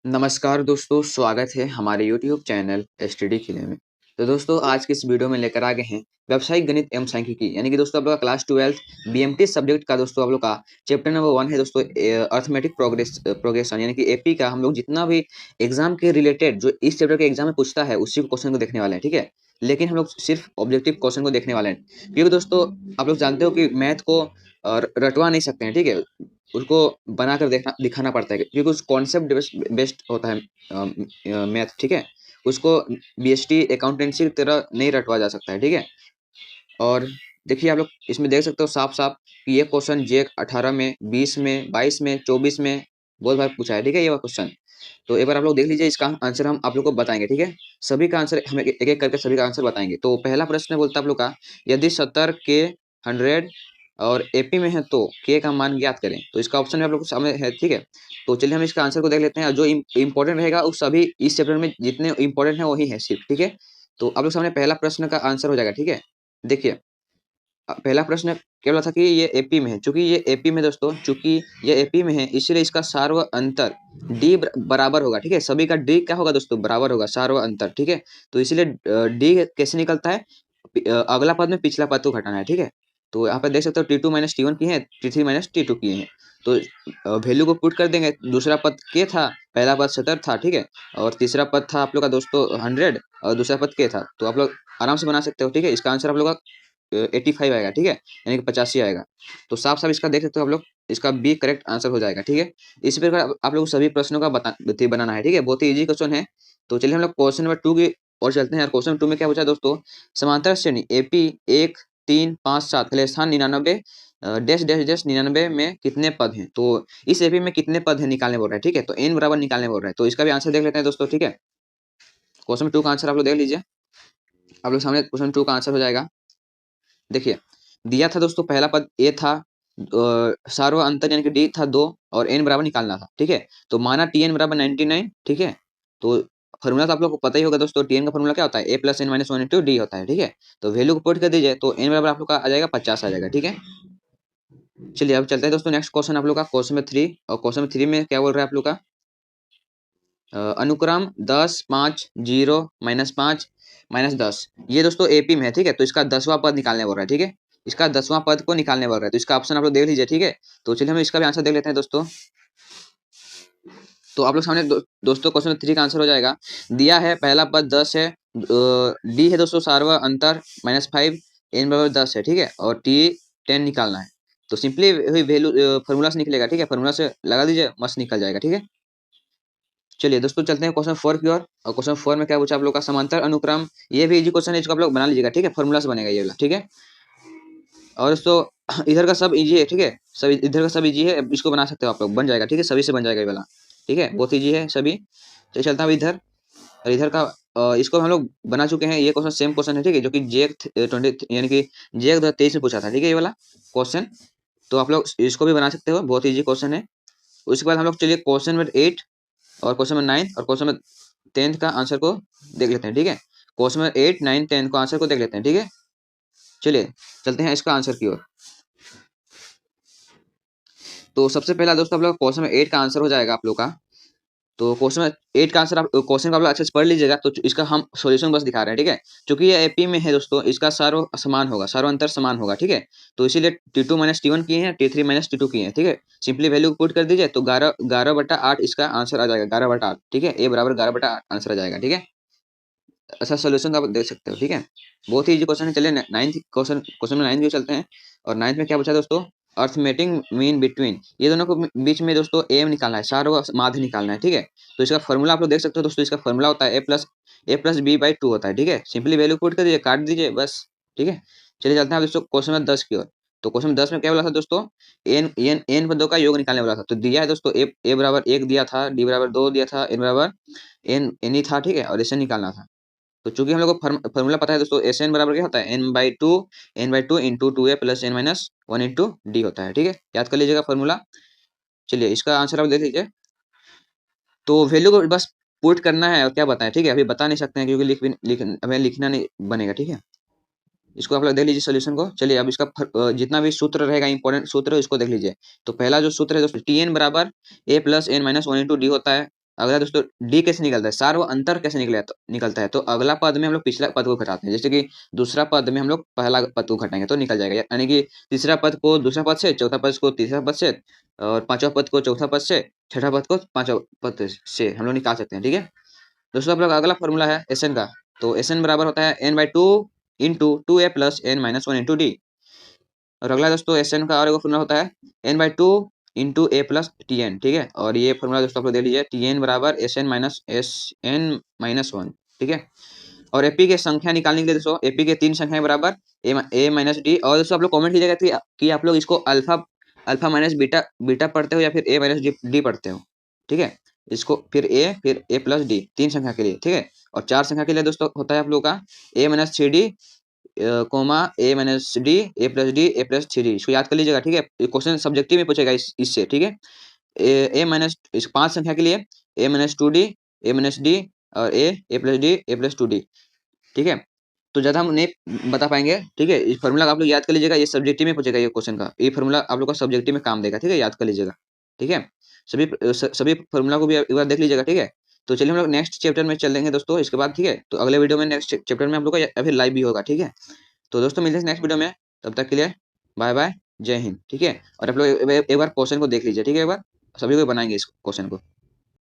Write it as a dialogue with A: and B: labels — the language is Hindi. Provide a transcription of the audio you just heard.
A: नमस्कार दोस्तों, स्वागत है हमारे YouTube चैनल एसटीडी किले में। तो दोस्तों आज की इस वीडियो में लेकर आ गए हैं व्यावसायिक गणित एवं सांख्यिकी यानी कि दोस्तों आप लोग का क्लास 12 बीएमटी सब्जेक्ट का दोस्तों आप लोग का चैप्टर नंबर 1 है दोस्तों अर्थमेटिक प्रोग्रेशन यानी कि एपी का हम लोग जितना भी एग्जाम के रिलेटेड जो इस चैप्टर के एग्जाम में पूछता है उसी क्वेश्चन को देखने वाले हैं, ठीक है। लेकिन हम लोग सिर्फ ऑब्जेक्टिव क्वेश्चन को देखने वाले हैं क्योंकि दोस्तों आप लोग जानते हो कि मैथ को रटवा नहीं सकते हैं, ठीक है। उसको बनाकर देखना दिखाना पड़ता है क्योंकि उस कॉन्सेप्ट बेस्ड होता है मैथ, ठीक है। उसको बीएसटी अकाउंटेंसी की तरह नहीं रटवा जा सकता है, ठीक है। और देखिए आप लोग इसमें देख सकते हो साफ साफ कि ये क्वेश्चन जे 18 में 20 में 22 में 24 में बहुत बार पूछा है, ठीक है। ये वाला क्वेश्चन तो एक बार आप लोग देख लीजिए, इसका आंसर हम आप लोग को बताएंगे, ठीक है। सभी का आंसर हम एक एक करके सभी का आंसर बताएंगे। तो पहला प्रश्न बोलता है आप लोग का, यदि 70 के 100 और एपी में है तो के का मान ज्ञात करें। तो इसका ऑप्शन आप लोग के सामने है, ठीक है। तो चलिए हम इसका आंसर को देख लेते हैं। जो इंपॉर्टेंट रहेगा उस सभी इस चैप्टर में जितने इंपॉर्टेंट है वही है सिर्फ, ठीक है। तो आप लोग सामने पहला प्रश्न का आंसर हो जाएगा, ठीक है। देखिए पहला प्रश्न क्या बोला था कि ये एपी में है। चूंकि ये एपी में दोस्तों, चूंकि ये एपी में है इसीलिए इसका सार्व अंतर डी बराबर होगा, ठीक है। सभी का डी क्या होगा दोस्तों, बराबर होगा, सार्व अंतर, ठीक है। तो इसीलिए डी कैसे निकलता है, अगला पद में पिछला पद को घटाना है, ठीक है। तो यहाँ पे देख सकते हो T2 माइनस T1 की है, T3 माइनस T2 की है। तो वैल्यू को पुट कर देंगे। दूसरा पद के था, पहला पद 70 था, ठीक है। और तीसरा पद था आप लोग का दोस्तों 100 और दूसरा पद के था। तो आप लोग आराम से बना सकते हो, ठीक है। इसका आंसर आप लोग का 85 आएगा, ठीक है, यानी कि 85 आएगा। तो साफ साफ इसका देख सकते हो आप लोग, इसका बी करेक्ट आंसर हो जाएगा, ठीक है। इसी प्रकार आप लोग सभी प्रश्नों का बनाना है, ठीक है। बहुत ही इजी क्वेश्चन है। तो चलिए हम लोग क्वेश्चन नंबर 2 की और चलते हैं। यार क्वेश्चन 2 में क्या पूछा है दोस्तों, समांतर श्रेणी एपी 1 3 5 7 पहले स्थान 99 डैश डैश डैश 99 में कितने पद हैं। तो इस एपी में कितने पद हैं निकालने बोल रहा है, ठीक है। तो एन बराबर निकालने बोल रहा है। तो इसका भी आंसर देख लेते हैं दोस्तों, ठीक है। क्वेश्चन 2 का आंसर आप लोग देख लीजिए। आप लोग सामने क्वेश्चन 2 का आंसर हो जाएगा। देखिए दिया था दोस्तों, पहला पद ए था, सार्व अंतर यानी कि डी था 2 और एन बराबर निकालना था, ठीक है। तो माना टी एन बराबर 99, ठीक है। तो फॉर्मूला तो आप लोग को पता ही होगा दोस्तों, टी एन का फॉर्मूला क्या होता है, A plus N minus 1 into D होता है, ठीक है। तो वैल्यू को पुट कर दीजिए तो एन बराबर आप लोग का आ जाएगा 50 आ जाएगा, ठीक है। चलिए अब चलते हैं दोस्तों नेक्स्ट क्वेश्चन आप लोग का, क्वेश्चन नंबर 3। और क्वेश्चन नंबर 3 में क्या बोल रहा है आप लोग का, अनुक्रम 10 5 0 -5 -10 ये दोस्तों एपी में है, ठीक है। तो इसका 10वां पद निकालने बोल रहा है, ठीक है। इसका 10वां पद को निकालने बोल रहा है। तो इसका ऑप्शन आप लोग देख लीजिए, ठीक है। तो चलिए हम इसका भी आंसर देख लेते हैं दोस्तों। तो आप लोग सामने दोस्तों क्वेश्चन 3 का आंसर हो जाएगा। दिया है पहला पद 10 है, डी है दोस्तों सार्व अंतर -5, एन बराबर 10 है, ठीक है। और टी 10 निकालना है। तो सिंपली वैल्यू फॉर्मूला से निकलेगा, ठीक है। फॉर्मूला से लगा दीजिए, मस्त निकल जाएगा, ठीक है। चलिए दोस्तों चलते हैं क्वेश्चन 4 की ओर। और क्वेश्चन 4 में क्या पूछा आप लोग का, समांतर अनुक्रम। ये भी इजी क्वेश्चन है, इसको आप लोग बना लीजिएगा, ठीक है। फॉर्मूला से बनेगा ये वाला, ठीक है। और दोस्तों इधर का सब इजी है, ठीक है। सब इधर का सब इजी है, इसको बना सकते हो आप लोग, बन जाएगा, ठीक है। सभी से बन जाएगा ये वाला, ठीक है। बहुत इजी है सभी। तो चलता हूँ इधर। और इधर का इसको हम लोग बना चुके हैं। ये क्वेश्चन सेम क्वेश्चन है, ठीक है, जो कि जे 20 यानी कि जे 2023 में पूछा था, ठीक है, ये वाला क्वेश्चन। तो आप लोग इसको भी बना सकते हो, बहुत इजी क्वेश्चन है। उसके बाद हम लोग चलिए क्वेश्चन नंबर 8 और क्वेश्चन नंबर 9 और क्वेश्चन नंबर 10 का आंसर को देख लेते हैं, ठीक है। क्वेश्चन नंबर 8 9 10 को आंसर को देख लेते हैं, ठीक है। चलिए चलते हैं इसका आंसर की ओर। तो सबसे पहला दोस्तों आप लोग क्वेश्चन नंबर 8 का आंसर हो जाएगा आप लोग का। तो क्वेश्चन नंबर 8 का आंसर आप क्वेश्चन को आप लोग अच्छे से पढ़ लीजिएगा। तो इसका हम सॉल्यूशन बस दिखा रहे हैं, ठीक है। क्योंकि ये एपी में है दोस्तों, इसका सार्व समान होगा, सार्व अंतर समान होगा, ठीक है। तो इसीलिए T2 माइनस T1 की है, T3 माइनस T2 की है, ठीक है। सिंपली वैल्यू को पुट कर दीजिए तो 11/8 इसका आंसर आ जाएगा, 11/8, ठीक है। ए बराबर 11/8 आंसर आ जाएगा, ठीक है। अच्छा सोल्यूशन आप देख सकते हो, ठीक है। बहुत ही इजी क्वेश्चन है। चलिए नाइन्थ क्वेश्चन में 9 की चलते हैं। और 9 में क्या पूछा दोस्तों, अर्थमेटिक मीन बिटवीन, ये दोनों को बीच में दोस्तों एम निकालना है, सार्व माध्य निकालना है, ठीक है। तो इसका फॉर्मूला आप लोग देख सकते हो दोस्तों, इसका फॉर्मूला होता है a+b/2 होता है, ठीक है। सिंपली वैल्यू पुट कर दीजिए, काट दीजिए बस, ठीक है। चलिए चलते हैं दोस्तों क्वेश्चन नंबर 10 की ओर। तो क्वेश्चन नंबर 10 में क्या बोला था दोस्तों, एन पदों का योग निकालने वाला था। तो दिया है दोस्तों ए बराबर 1 दिया था, डी बराबर 2 दिया था, एन बराबर एन ही था, ठीक है। और इसे निकालना था। तो चूंकि हम लोग को फॉर्मूला पता है दोस्तों, एस एन बराबर क्या होता है, n/2 into 2a plus n minus 1 into D होता है, ठीक है। याद कर लीजिएगा फॉर्मूला। चलिए इसका आंसर आप देख लीजिए। तो वैल्यू को बस पुट करना है और क्या बताएं, ठीक है। अभी बता नहीं सकते हैं क्योंकि हमें लिखना नहीं बनेगा, ठीक है। इसको आप लोग देख लीजिए सोल्यूशन को। चलिए अब इसका जितना भी सूत्र रहेगा, इंपॉर्टेंट सूत्र इसको देख लीजिए। तो पहला जो सूत्र है दोस्तों, टी एन बराबर A plus N minus 1 into D होता है। अगला दोस्तों डी कैसे निकलता है, सार व अंतर कैसे निकलता है, तो अगला पद में हम लोग पिछला पद को घटाते हैं। जैसे कि दूसरा पद में हम लोग पहला पद को घटाएंगे तो निकल जाएगा, यानी कि तीसरा पद को दूसरा पद से, चौथा पद को तीसरा पद से, और पांचवा पद को चौथा पद से, छठा पद को पांचवा पद से हम लोग निकाल सकते हैं। ठीक है दोस्तों, आप लोग अगला फॉर्मूला है एस एन का, तो एस एन बराबर होता है n/2 into 2a plus n-1 into D. और अगला दोस्तों एस एन का और एक फॉर्मूला होता है n/2 इंटू ए प्लस टी एन। ठीक है, और ये फॉर्मूला दोस्तों आप लोग देख लीजिए, टी एन बराबर एस एन ठीक है। और एपी के संख्या निकालने के लिए दोस्तों एपी के तीन संख्याएं बराबर ए माइनस डी। और दोस्तों आप लोग कमेंट कीजिएगा कि आप लोग इसको alpha alpha minus beta beta पढ़ते हो या फिर ए माइनस डी पढ़ते हो। ठीक है, इसको फिर ए प्लस डी, तीन संख्या के लिए। ठीक है, और चार संख्या के लिए दोस्तों होता है आप लोग का ए माइनस थ्री डी कोमा ए माइनस डी, ए प्लस डी, ए प्लस थ्री। इसको याद कर लीजिएगा। ठीक है, क्वेश्चन सब्जेक्टिव में पूछेगा इससे। ठीक है, ए माइनस इस पांच संख्या के लिए ए माइनस टू डी, ए माइनस डी, और ए प्लस डी, ए प्लस टू डी। ठीक है, तो ज्यादा हम नहीं बता पाएंगे। ठीक है, इस फॉर्मूला आप लोग याद कर लीजिएगा, ये सब्जेक्टिव में पूछेगा ये क्वेश्चन का, ये फॉर्मूला आप लोग का सब्जेक्टिव में काम देगा। ठीक है, याद कर लीजिएगा। ठीक है, सभी फॉर्मूला को भी एक बार देख लीजिएगा। ठीक है, तो चलिए हम लोग नेक्स्ट चैप्टर में चलेंगे दोस्तों इसके बाद। ठीक है, तो अगले वीडियो में नेक्स्ट चैप्टर में हम लोग का फिर लाइव भी होगा। ठीक है, तो दोस्तों मिलते हैं नेक्स्ट वीडियो में, तब तक के लिए बाय बाय, जय हिंद। ठीक है, और आप लोग एक बार क्वेश्चन को देख लीजिए। ठीक है, एक बार सभी को बनाएंगे इस क्वेश्चन को।